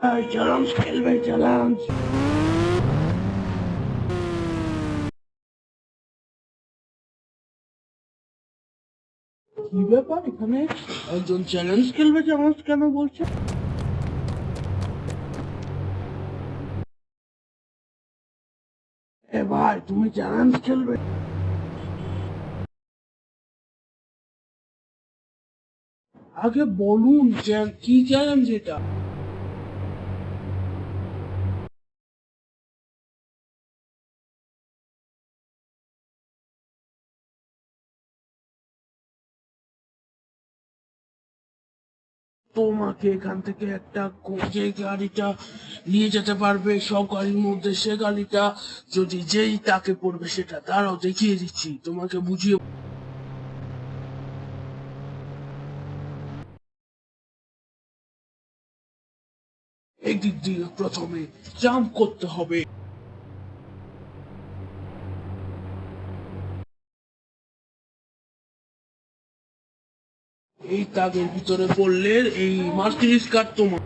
Challenge খেলবে, challenge. কি ব্যাপার, এখানে একজন চ্যালেঞ্জ খেলবে, চ্যালেঞ্জ কেন বলছে? এ ভাই, তুমি চ্যালেঞ্জ খেলবে? আগে বলুন কি চ্যালেঞ্জ এটা? তোমাকে এখান থেকে একটা যে গাড়িটা নিয়ে যেতে পারবে সব গাড়ির মধ্যে, সে গাড়িটা যদি যেই তাকে পড়বে, সেটা তারাও দেখিয়ে দিচ্ছি, তোমাকে বুঝিয়ে। এদিক দিয়ে প্রথমে জাম্প করতে হবে। এই তাগের ভিতরে পড়লে এই মার্সিডিজ কার তোমার।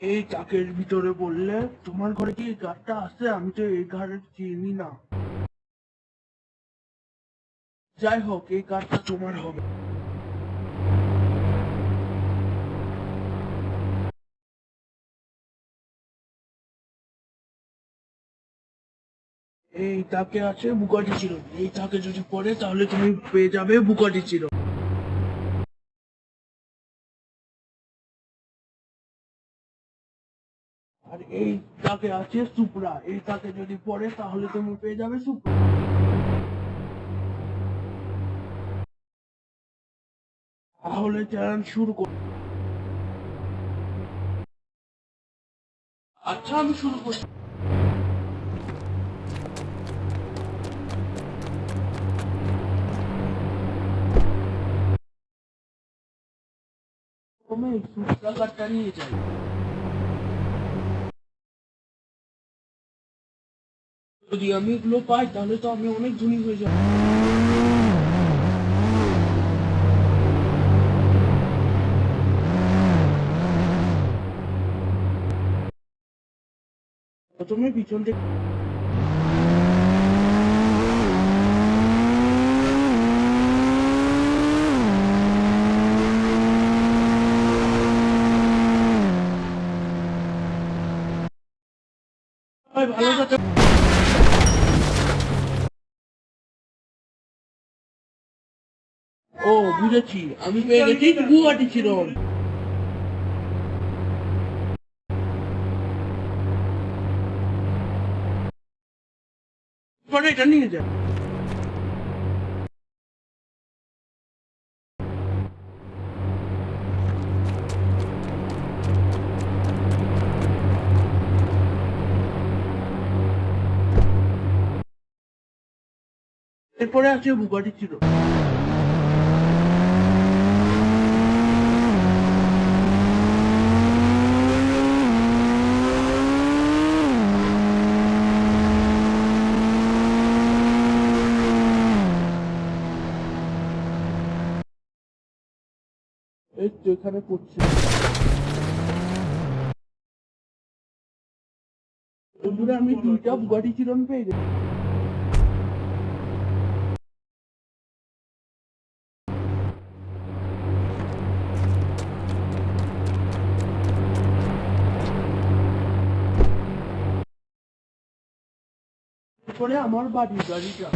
এই তাকের ভিতরে বললে, তোমার ঘরে কি এই কার্ডটা আছে? আমি তো এই ঘরে চিনি না। যাই হোক, এই কার্ডটা তোমার হবে। এই তাকে আছে বুকাটি ছিল, এই তাকে যদি পড়ে তাহলে তুমি পেয়ে যাবে বুকাটি ছিল। আর এই তাকে আছে সুপ্রা, এই তাকে যদি পড়ে তাহলে তুমি পেয়ে যাবে সুপ্রা। তাহলে চ্যালেঞ্জ শুরু কর। আচ্ছা, আমি শুরু করছি। তুমি এই সুপ্রা কার্ডটা নিয়ে যাই। যদি আমি এগুলো পাই তাহলে তো আমি অনেক ধনী হয়ে যাবো। প্রথমে পিছন থেকে। ভালো কথা। ও, বুঝেছি, আমি পেয়ে গেছি বুগাটি ছিল। পরে এটা নিয়ে যান। এরপরে আছে বুগাটি ছিল। এই তো এখানে পড়ছে। বন্ধুরা, আমি দুইটা বুগাটি চিরন পেয়ে গেছি। এরপরে আমার বাড়ির গাড়িটা।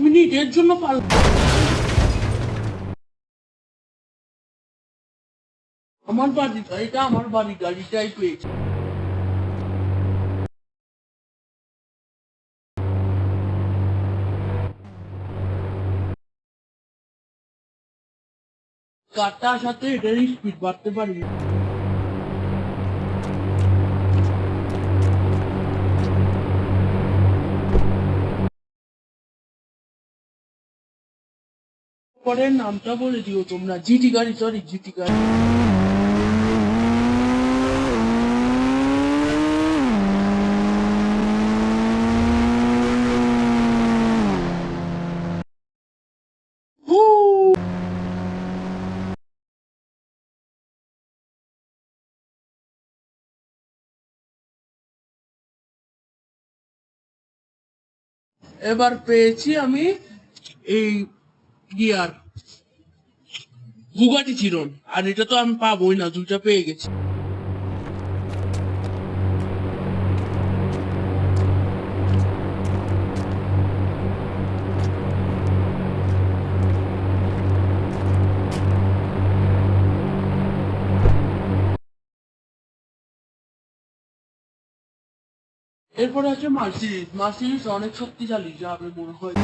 মিনিট, এর জন্য পাল। আমার বাড়ির গাড়িটা, আমার বাড়ির গাড়িটাই পেয়েছে। কারটার সাথে এটার স্পিড বাড়তে পারবে। পরের নামটা বলে দিও তোমরা। জিটি গাড়ি, সরি জিটি গাড়ি। হু! এবার পেয়েছি আমি এই গিয়ার বুগাটি চিরন, আর এটা তো আমি পাবোই না, দুইটা পেয়ে গেছি। এরপরে আছে মার্সিডিজ। মার্সিডিজ অনেক শক্তিশালী যা আমি মনে হয়।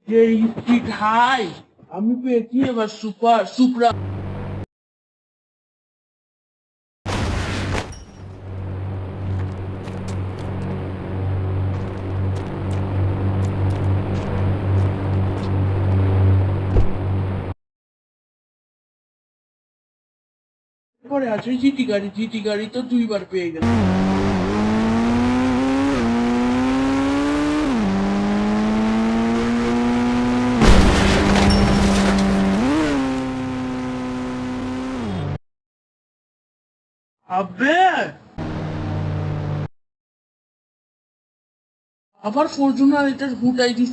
যে স্পিড হাই আমি পেয়েছি এবার সুপ্রা। পরে আছে জিটি গাড়ি। জিটি গাড়ি তো দুইবার পেয়ে গেল। আবে আবার ফরচুনার এটা হুটাই দিস।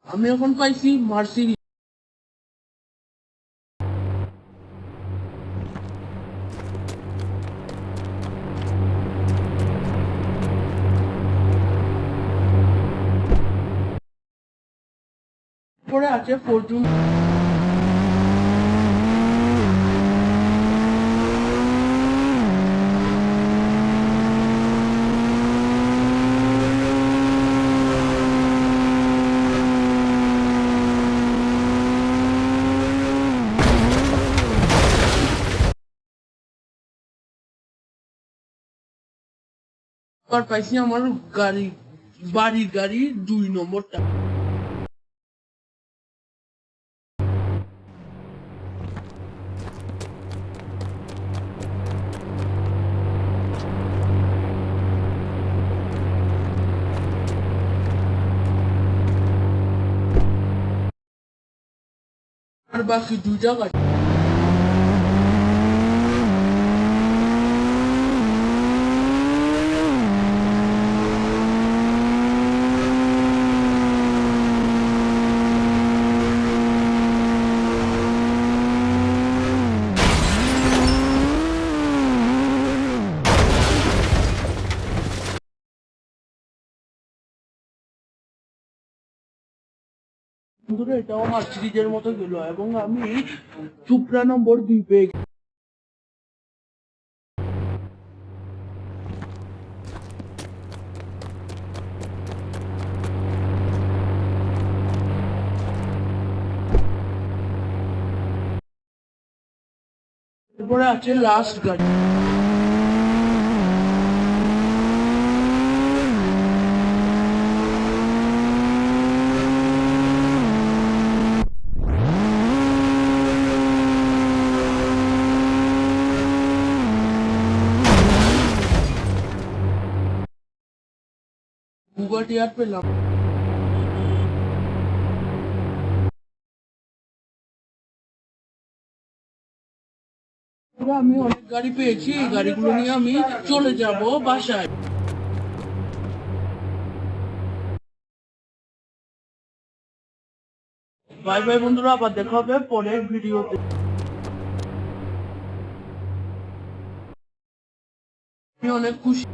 আমি এখন পাইছি মার্সিডিজ। পরে আছে ফরচুন। এবার পাইছি আমার গাড়ি, বাড়ির গাড়ি 2 নম্বরটা। আর বাকি দুইটা গাড়ি। বন্ধুরা এটাও আমার সিরিজের মতো গেল এবং আমি সুপ্রা নম্বর 2 পেয়ে গেছি। এরপরে আছে লাস্ট গাড়ি। বুগাটি আর পেলাম। আমি অনেক গাড়ি পেয়েছি, এই গাড়িগুলো নিয়ে আমি চলে যাব বাসায়। বাই বাই বন্ধুরা, আবার দেখা হবে পরের ভিডিওতে। আমি অনেক খুশি।